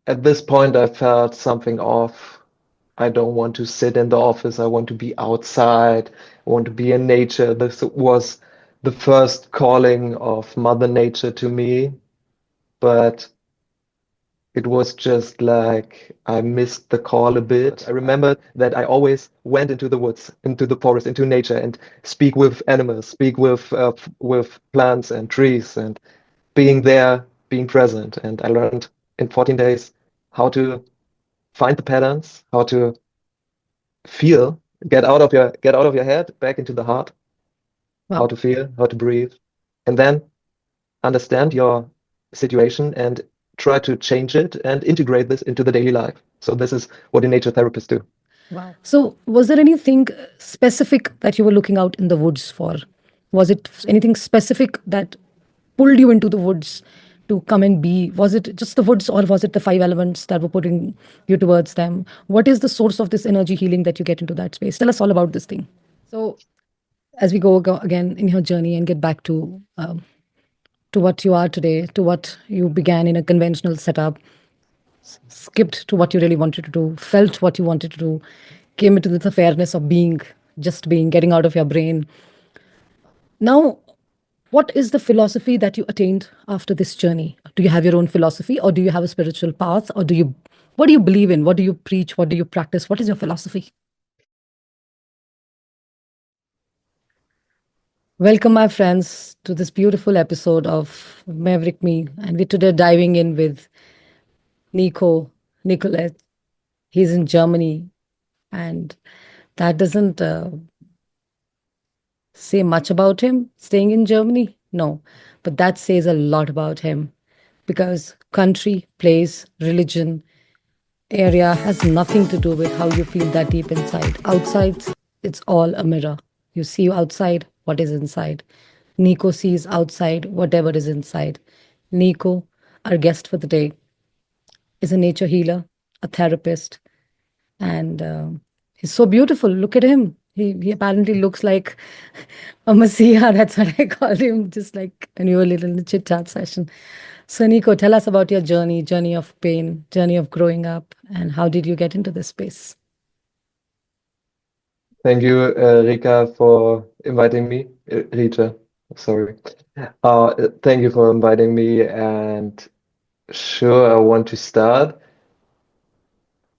at this point, I felt something off. I don't want to sit in the office. I want to be outside. I want to be in nature. This was the first calling of Mother Nature to me, but it was just like I missed the call a bit. I remembered that I always went into the woods, into the forest, into nature, and speak with animals, speak with plants and trees, and being there, being present. And I learned in 14 days how to find the patterns, how to feel, get out of your head, back into the heart, how Wow. to feel, how to breathe, and then understand your situation and try to change it and integrate this into the daily life. So this is what a nature therapist do. Wow. So, was there anything specific that you were looking out in the woods for? Was it anything specific that pulled you into the woods to come and be? Was it just the woods, or was it the five elements that were putting you towards them? What is the source of this energy healing that you get into that space? Tell us all about this thing. So, as we go again in your journey and get back to what you are today, to what you began in a conventional setup, skipped to what you really wanted to do, felt what you wanted to do, came into this awareness of being, just being, getting out of your brain. Now, what is the philosophy that you attained after this journey? Do you have your own philosophy, or do you have a spiritual path, or what do you believe in? What do you preach? What do you practice? What is your philosophy? Welcome, my friends, to this beautiful episode of Maverick Me. And we're today diving in with Nicolaj. He's in Germany, and that doesn't say much about him staying in Germany. No, but that says a lot about him, because country, place, religion, area has nothing to do with how you feel that deep inside. Outside, it's all a mirror. You see outside what is inside. Nico sees outside whatever is inside. Nico, our guest for the day, is a nature healer, a therapist, and he's so beautiful. Look at him. He apparently looks like a messiah. That's what I called him, just like when we were little in the chit chat session. So, Nico, tell us about your journey of pain, journey of growing up, and how did you get into this space? Thank you, Rika, for inviting me. Richa, sorry. Thank you for inviting me. And sure, I want to start.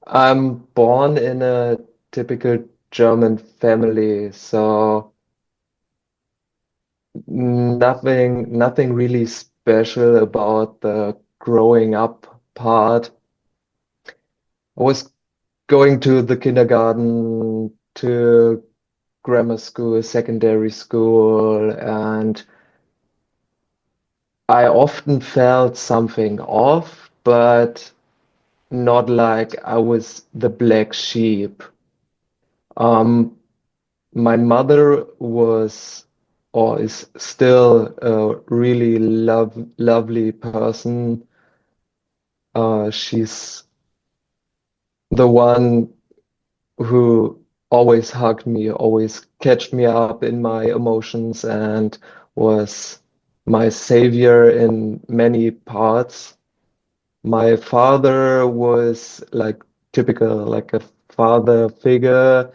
I'm born in a typical German family, so nothing really special about the growing up part. I was going to the kindergarten, to grammar school, secondary school, and I often felt something off, but not like I was the black sheep. Um, my mother was or is still a really lovely person. She's the one who always hugged me, always catched me up in my emotions, and was my savior in many parts. My father was like typical, like a father figure.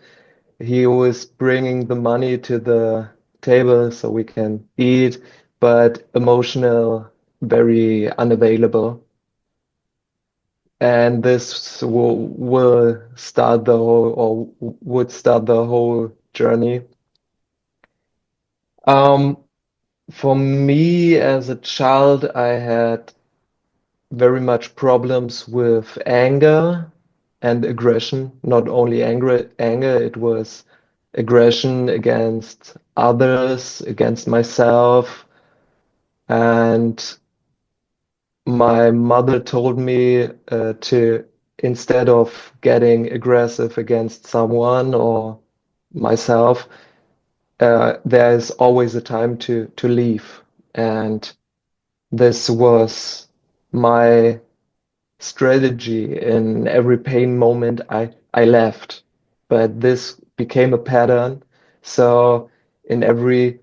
He was bringing the money to the table so we can eat, but emotional, very unavailable. And this will start the whole, or would start the whole journey. Um, for me as a child, I had very much problems with anger and aggression. Not only anger, it was aggression against others, against myself. And my mother told me to, instead of getting aggressive against someone or myself, there's always a time to leave. And this was my strategy. In every pain moment, I left. But this became a pattern. So in every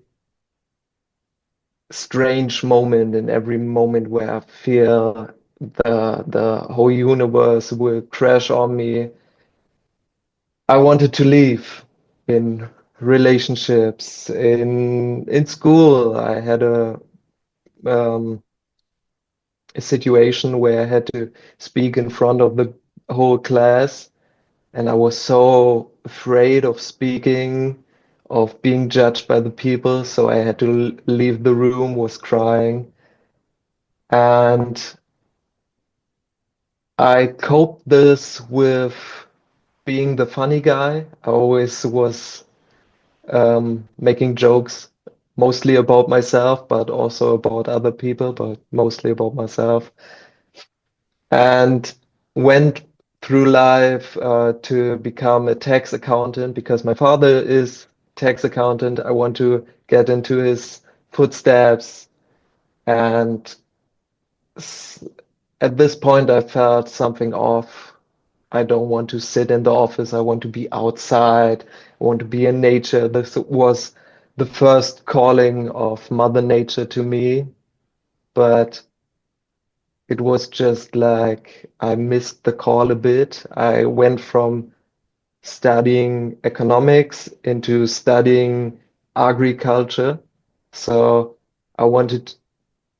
strange moment, in every moment where I feel the whole universe will crash on me. I wanted to leave in relationships, in school. I had um, a situation where I had to speak in front of the whole class, and I was so afraid of speaking, of being judged by the people, so I had to leave the room, was crying, and I coped this with being the funny guy. I always was making jokes, mostly about myself, but also about other people, but mostly about myself. And went through life to become a tax accountant because my father is tax accountant. I want to get into his footsteps. And s- at this point, I felt something off. I don't want to sit in the office. I want to be outside. I want to be in nature. This was the first calling of Mother Nature to me, but it was just like I missed the call a bit. I went from studying economics into studying agriculture. So I wanted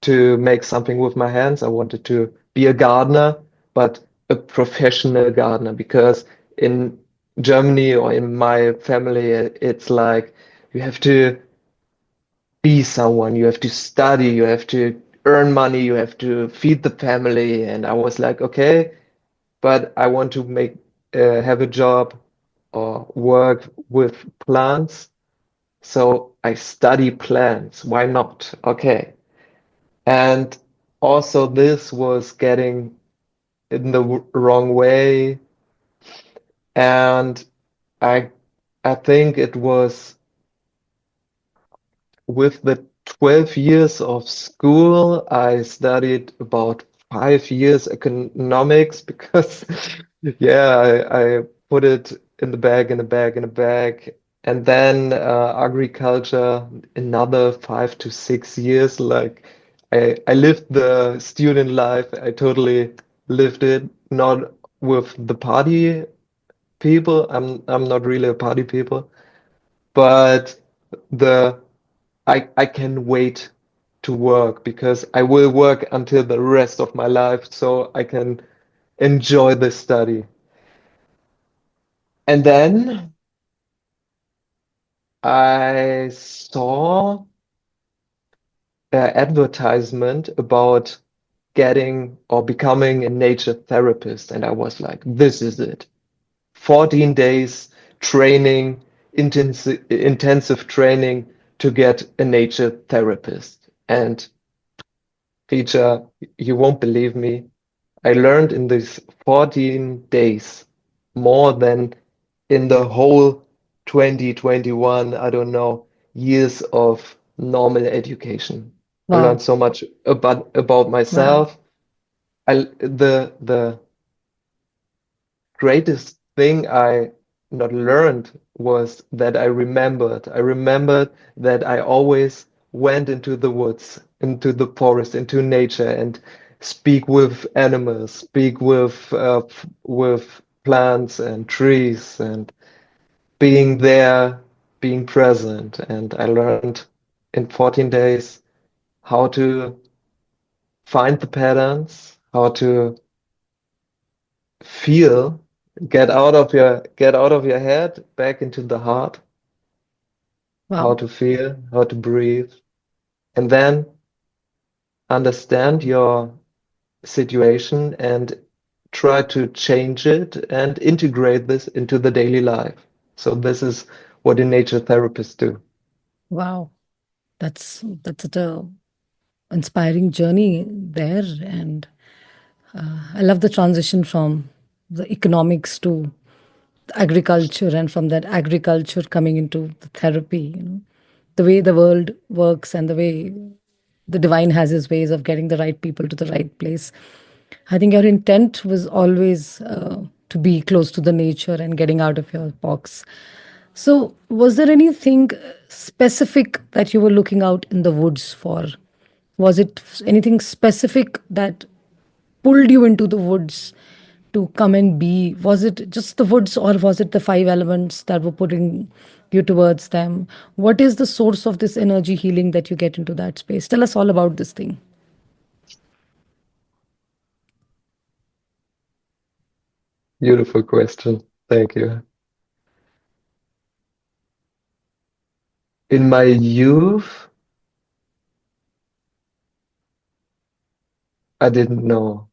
to make something with my hands. I wanted to be a gardener, but a professional gardener, because in Germany or in my family, it's like you have to be someone, you have to study, you have to earn money, you have to feed the family. And I was like, okay, but I want to have a job or work with plants. So I study plants. Why not? Okay. And also this was getting in the wrong way. And I I think it was with the 12 years of school, I studied about 5 years economics because, yeah, I put it in the bag, in the bag, in the bag. And then agriculture, another 5 to 6 years. Like I lived the student life. I totally lived it, not with the party people. I'm not really a party people, but the I can wait to work because I will work until the rest of my life so I can enjoy the study. And then I saw an advertisement about getting or becoming a nature therapist, and I was like, this is it. 14 days training, intensive training to get a nature therapist. And Richa, you won't believe me. I learned in these 14 days more than in the whole 2021, I don't know, years of normal education. I Wow. learned so much about Wow. myself. The greatest thing I not learned was that I remembered. I remembered that I always went into the woods, into the forest, into nature, and speak with animals, speak with plants and trees, and being there, being present. And I learned in 14 days how to find the patterns, how to feel, get out of your head, back into the heart, how Wow. to feel, how to breathe, and then understand your situation and try to change it and integrate this into the daily life. So this is what a nature therapists do. Wow. That's such a inspiring journey there. And I love the transition from the economics to agriculture, and from that agriculture coming into the therapy. The way the world works and the way the divine has his ways of getting the right people to the right place. I think your intent was always to be close to the nature and getting out of your box. So, was there anything specific that you were looking out in the woods for? Was it anything specific that pulled you into the woods to come and be? Was it just the woods, or was it the five elements that were putting you towards them? What is the source of this energy healing that you get into that space? Tell us all about this thing. Beautiful question. Thank you. In my youth, I didn't know.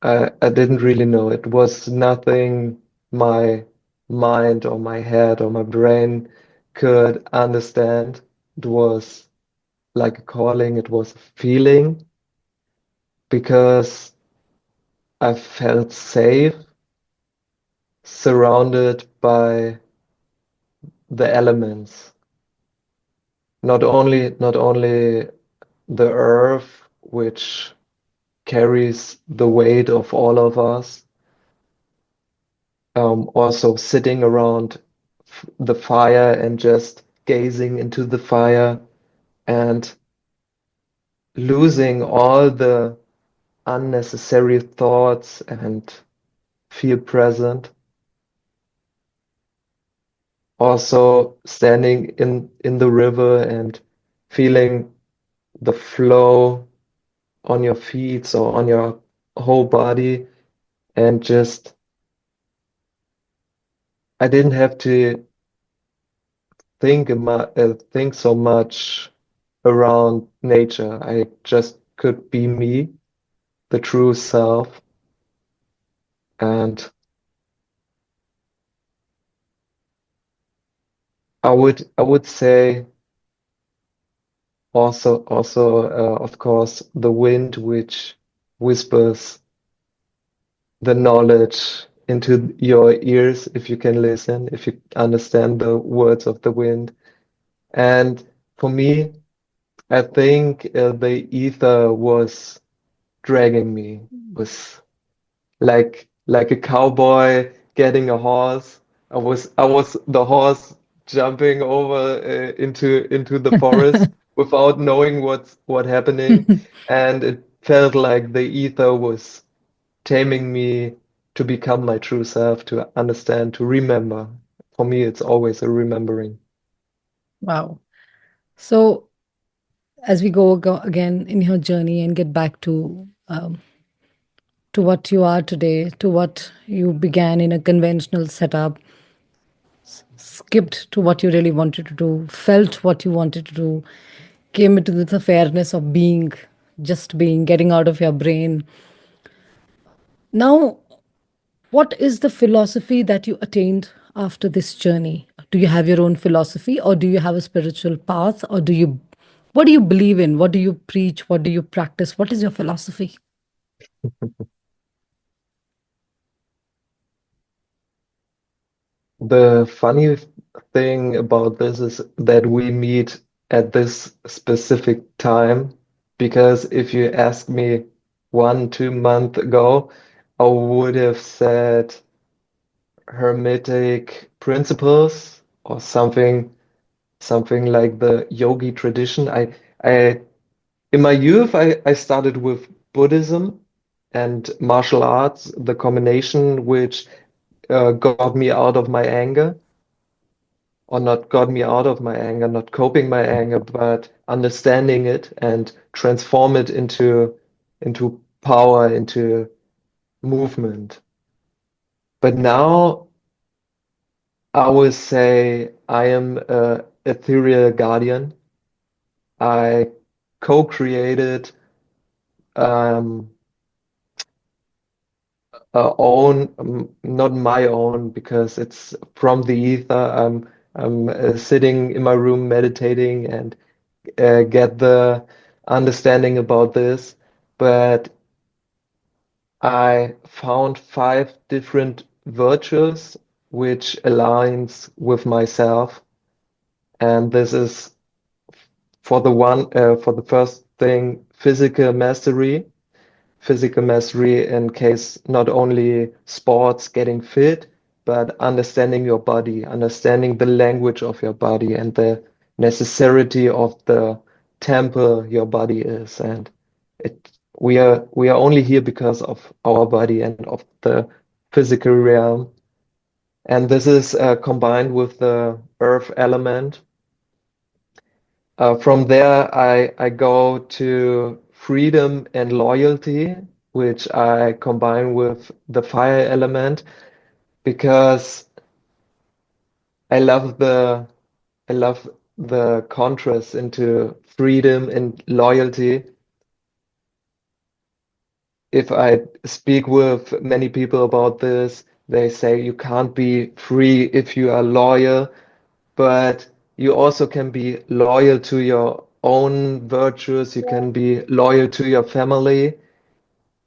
I didn't really know. It was nothing my mind or my head or my brain could understand. It was like a calling, it was a feeling because I felt safe, surrounded by the elements. Not only the earth, which carries the weight of all of us, also sitting around the fire and just gazing into the fire and losing all the unnecessary thoughts and feel present. Also standing in the river and feeling the flow on your feet or on your whole body, and just I didn't have to think so much around nature. I just could be me, the true self. And I would say also of course the wind which whispers the knowledge into your ears if you can listen, if you understand the words of the wind. And for me, I think the ether was dragging me, was like a cowboy getting a horse. I was the horse jumping over into the forest without knowing what happening, and it felt like the ether was taming me to become my true self, to understand, to remember. For me, it's always a remembering. Wow. So, as we go again in your journey and get back to what you are today, to what you began in a conventional setup, skipped to what you really wanted to do, felt what you wanted to do, came into the fairness of being, just being, getting out of your brain. Now, what is the philosophy that you attained after this journey? Do you have your own philosophy, or do you have a spiritual path, or what do you believe in? What do you preach? What do you practice? What is your philosophy? The funny thing about this is that we meet at this specific time, because if you asked me 1, 2 months ago, I would have said Hermetic principles or something like the yogi tradition. I in my youth I started with Buddhism and martial arts, the combination which got me out of my anger, or not got me out of my anger, not coping my anger, but understanding it and transform it into power, into movement. But now I would say I am a ethereal guardian. I co-created um, own, not my own, because it's from the ether. I'm sitting in my room meditating and get the understanding about this. But I found 5 different virtues which aligns with myself, and this is for the first thing, physical mastery in case not only sports, getting fit, but understanding your body, understanding the language of your body and the necessity of the temple your body is. And it we are only here because of our body and of the physical realm. And this is combined with the earth element. From there, I go to freedom and loyalty, which I combine with the fire element because I love the I love the contrast into freedom and loyalty. If I speak with many people about this, they say you can't be free if you are loyal, but you also can be loyal to your own virtues, you can be loyal to your family,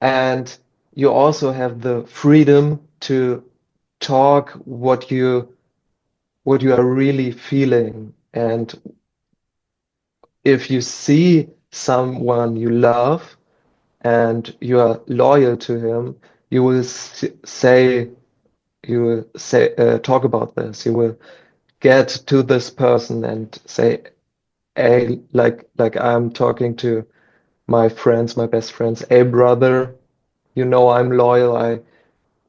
and you also have the freedom to talk what you are really feeling. And if you see someone you love and you are loyal to him, you will say talk about this. You will get to this person and say, hey, like I'm talking to my friends, my best friends, hey brother, you know I'm loyal. I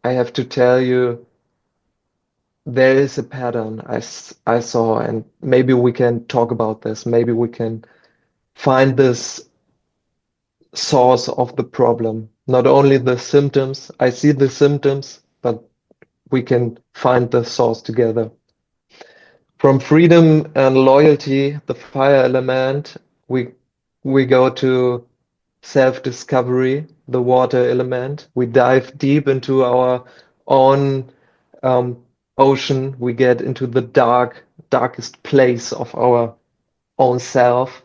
have to tell you there is a pattern I saw, and maybe we can talk about this. Maybe we can find this source of the problem. Not only the symptoms, I see the symptoms, but we can find the source together. From freedom and loyalty, the fire element, we go to self-discovery, the water element. We dive deep into our own ocean. We get into the darkest place of our own self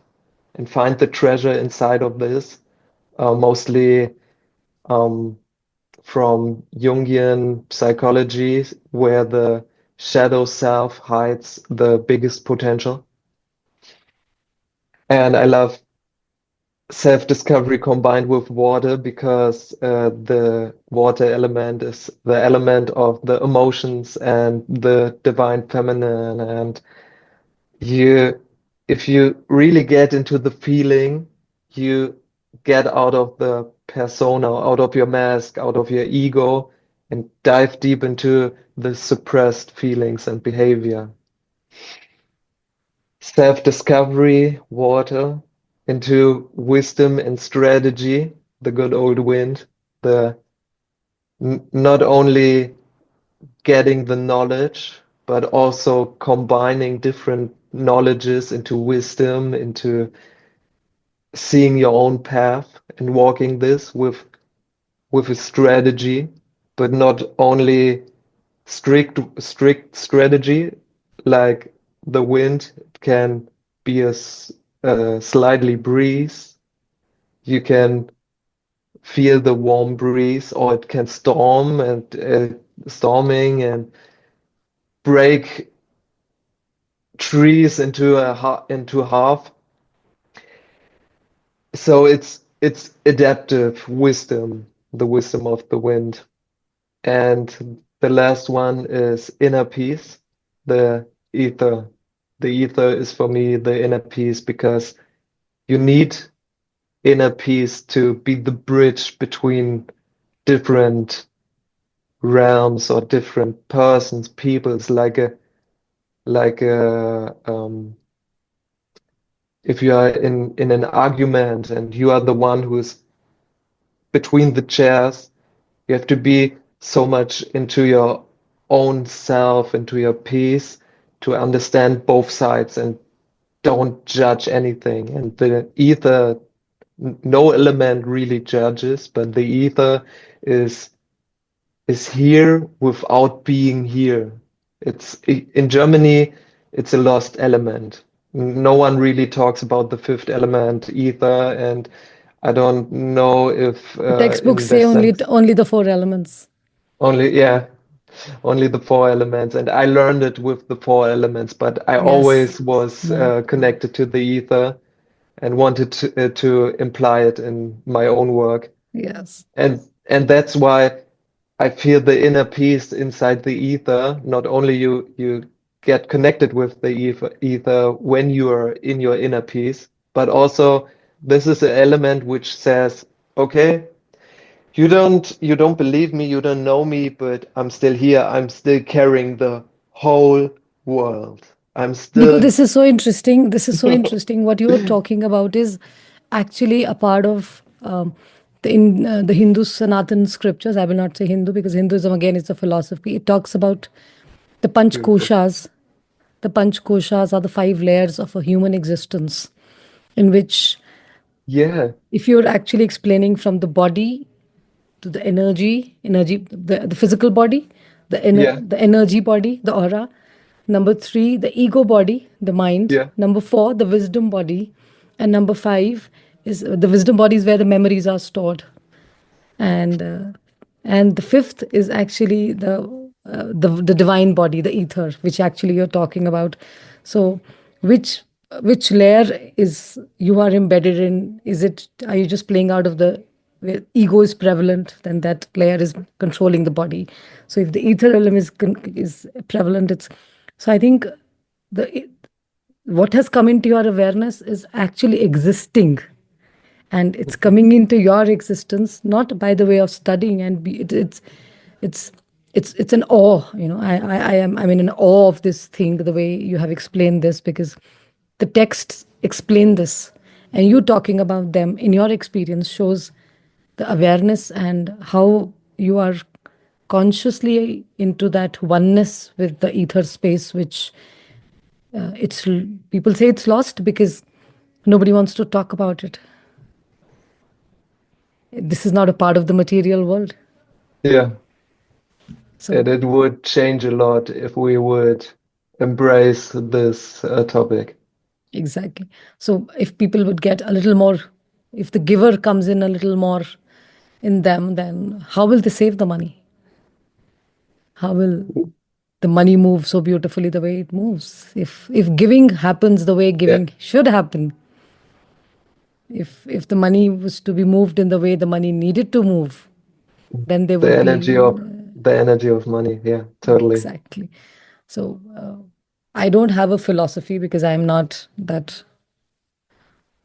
and find the treasure inside of this, mostly um, from Jungian psychology, where the shadow self hides the biggest potential. And I love self-discovery combined with water because the water element is the element of the emotions and the divine feminine. And you, if you really get into the feeling, you get out of the persona, out of your mask, out of your ego, and dive deep into the suppressed feelings and behavior. Self-discovery, water, into wisdom and strategy, the good old wind, the not only getting the knowledge, but also combining different knowledges into wisdom, into seeing your own path and walking this with a strategy, but not only strict strategy like the wind. It can be a slightly breeze. You can feel the warm breeze, or it can storm and storming and break trees into half. So it's adaptive wisdom, the wisdom of the wind. And the last one is inner peace, the ether. The ether is for me the inner peace because you need inner peace to be the bridge between different realms or different persons, peoples, like if you are in an argument and you are the one who is between the chairs, you have to be so much into your own self, into your peace to understand both sides and don't judge anything. And the ether, no element really judges, but the ether is is here without being here. It's in Germany, it's a lost element. No one really talks about the fifth element either, and I don't know if The textbooks in say this sense only the four elements. only yeah only the four elements, and I learned it with the four elements, but I Yes. always was No. connected to the ether and wanted to imply it in my own work, Yes. and that's why I feel the inner peace inside the ether. Not only you get connected with the ether when you are in your inner peace, but also this is an element which says, okay, you don't believe me, you don't know me, but I'm still here. I'm still carrying the whole world. I'm Nico, still this is so interesting. This is so interesting. What you're talking about is actually a part of the Hindu Sanatan scriptures. I will not say Hindu because Hinduism again is a philosophy. It talks about the Panch beautiful. Koshas. The Panch Koshas are the five layers of a human existence, in which, Yeah, if you're actually explaining from the body to the the physical body, yeah, the energy body, the aura. Number three, the ego body, the mind. yeah. Number four, the wisdom body. And number five is the wisdom body is where the memories are stored. And the fifth is actually the divine body, the ether, which actually you're talking about. So which which layer is you are embedded in? Is it, are you just playing out of the, where ego is prevalent, then that layer is controlling the body. So if the ether realm is prevalent, it's, so I think the what has come into your awareness is actually existing, and it's coming into your existence not by the way of studying, and it's it's an awe, I'm in an awe of this thing, the way you have explained this, because the texts explain this, and you talking about them in your experience shows the awareness and how you are consciously into that oneness with the ether space, which it's people say it's lost because nobody wants to talk about it. This is not a part of the material world. Yeah, So and it would change a lot if we would embrace this topic. exactly. So if people would get a little more, if the giver comes in a little more in them, then how will they save the money? How will the money move so beautifully the way it moves? If giving happens the way Yeah, giving should happen, if the money was to be moved in the way the money needed to move, then there the would energy be of the energy of money. Yeah, totally. exactly. So I don't have a philosophy because I'm not that.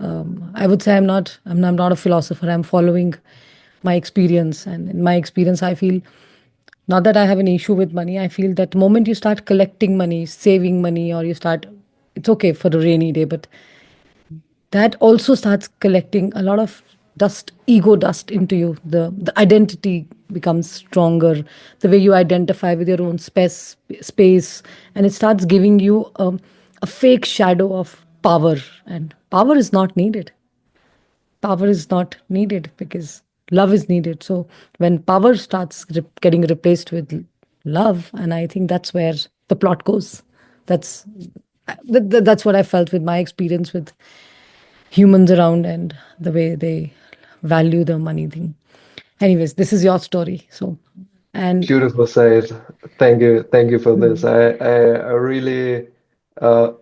I would say I'm not a philosopher. I'm following my experience, and in my experience, I feel not that I have an issue with money. I feel that the moment you start collecting money, saving money, or you start, it's okay for a rainy day, but that also starts collecting a lot of dust, ego dust into you. The identity becomes stronger, the way you identify with your own space, and it starts giving you a fake shadow of power, and power is not needed. Power is not needed because love is needed. So when power starts getting replaced with love, and I think that's where the plot goes. That's that's what I felt with my experience with humans around and the way they value the money thing. Anyways, this is your story. So, and Beautiful said. Thank you for this. mm, I really uh,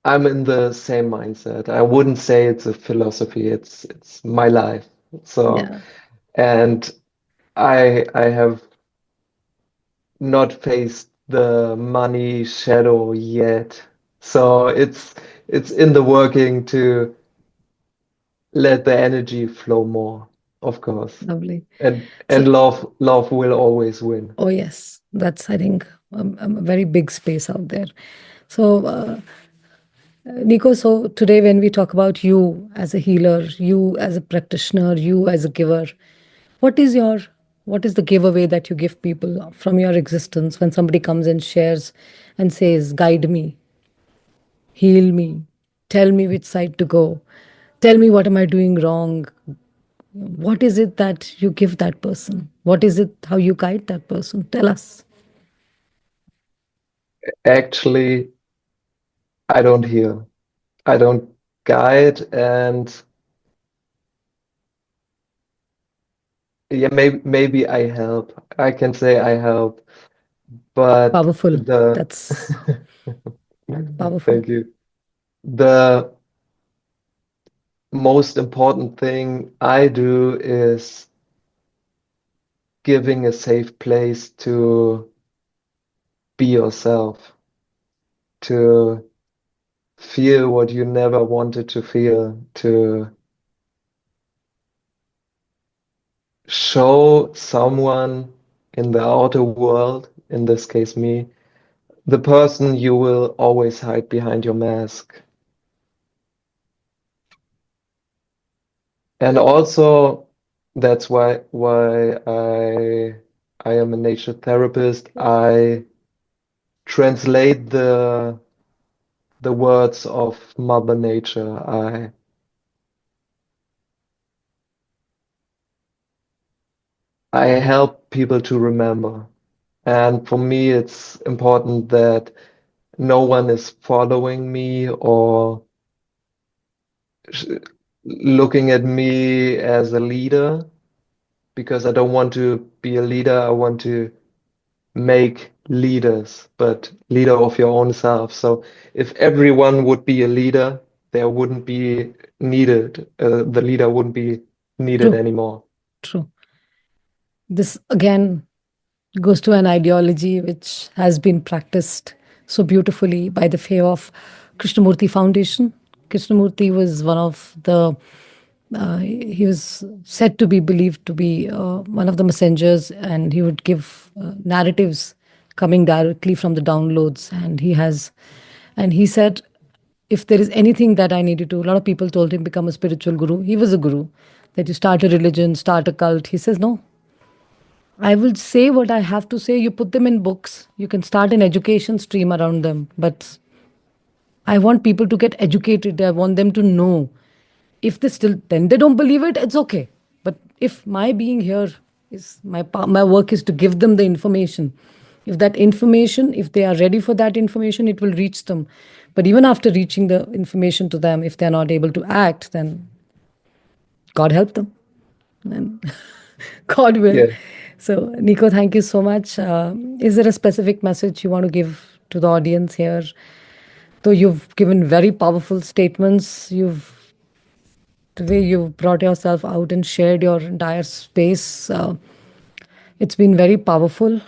I'm in the same mindset. I wouldn't say it's a philosophy. It's my life. So, yeah, and I have not faced the money shadow yet. So it's in the working to let the energy flow more, of course. lovely. And So, love will always win. oh yes, that's I think a very big space out there. So, Nico, so today when we talk about you as a healer, you as a practitioner, you as a giver, what is your what is the giveaway that you give people from your existence when somebody comes and shares and says, "Guide me, heal me, tell me which side to go, tell me what am I doing wrong?" What is it that you give that person? What is it how you guide that person? Tell us. Actually, I don't heal. I don't guide, and yeah, maybe I help. I can say I help, but Powerful. the That's powerful. thank you. The most important thing I do is giving a safe place to be yourself, to feel what you never wanted to feel, to show someone in the outer world, in this case me, the person you will always hide behind your mask. And also that's why I am a nature therapist. I translate the words of Mother Nature. I help people to remember. And for me, it's important that no one is following me or sh- looking at me as a leader because I don't want to be a leader. I want to make leaders, but leader of your own self. So if everyone would be a leader, there wouldn't be needed, the leader wouldn't be needed True, anymore. true. This again goes to an ideology which has been practiced so beautifully by the faith of Krishnamurti Foundation. Krishnamurti was one of the he was said to be believed to be one of the messengers, and he would give narratives coming directly from the downloads. And he said, if there is anything that I needed to, a lot of people told him become a spiritual guru. He was a guru. That you start a religion, start a cult. He says no, I will say what I have to say. You put them in books. You can start an education stream around them. But I want people to get educated. I want them to know. If they still, then they don't believe it, it's okay. But if my being here is my work is to give them the information. If that information, if they are ready for that information, it will reach them. But even after reaching the information to them, if they're not able to act, then God help them. And God will. Yeah, So, Nico, thank you so much. Is there a specific message you want to give to the audience here? Though you've given very powerful statements, the way you've brought yourself out and shared your entire space, it's been very powerful.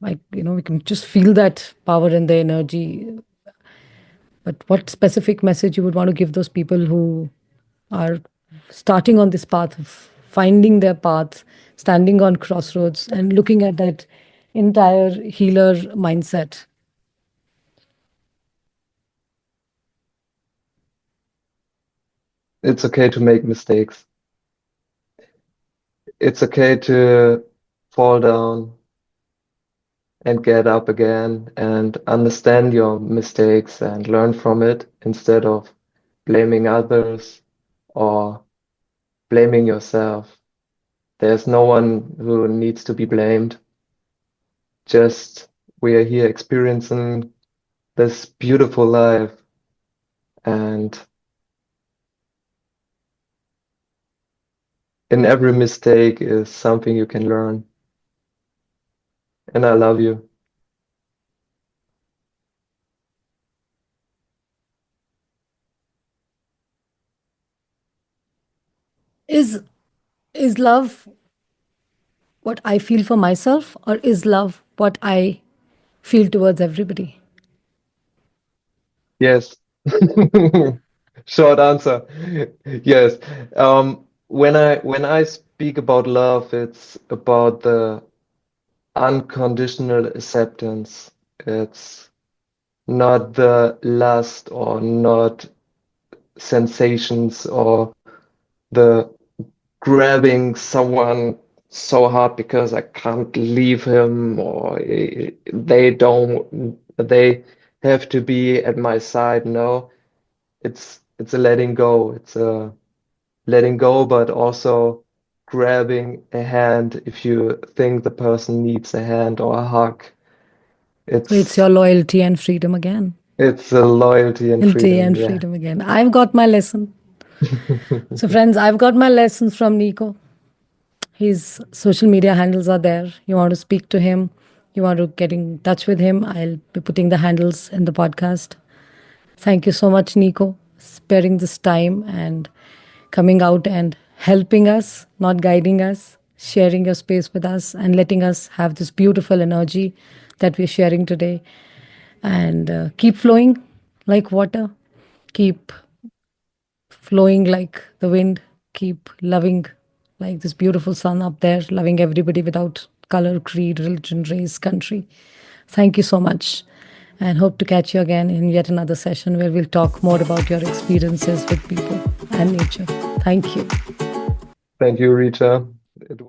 We can just feel that power and the energy. But what specific message you would want to give those people who are starting on this path of finding their path, standing on crossroads, and looking at that entire healer mindset? it's okay to make mistakes. It's okay to fall down and get up again and understand your mistakes and learn from it instead of blaming others or blaming yourself. There's no one who needs to be blamed. Just we are here experiencing this beautiful life, and in every mistake is something you can learn. And I love you. Is is love what I feel for myself, or is love what I feel towards everybody? Yes. Short answer. Yes. When I speak about love, it's about the unconditional acceptance. It's not the lust or not sensations or the grabbing someone so hard because I can't leave him or they have to be at my side. No, it's a letting go. It's a letting go, but also grabbing a hand if you think the person needs a hand or a hug. So it's your It's loyalty and freedom again. it's a loyalty and Loyalty freedom. and Yeah. freedom again. I've got my lesson. So, friends, I've got my lessons from Nico. His social media handles are there. You want to speak to him, you want to get in touch with him, I'll be putting the handles in the podcast. Thank you so much, Nico, sparing this time and coming out and helping us, not guiding us, sharing your space with us, and letting us have this beautiful energy that we're sharing today. And keep flowing like water, keep flowing like the wind, keep loving like this beautiful sun up there, loving everybody without color, creed, religion, race, country. Thank you so much. And hope to catch you again in yet another session where we'll talk more about your experiences with people and nature. Thank you. Thank you, Rita. It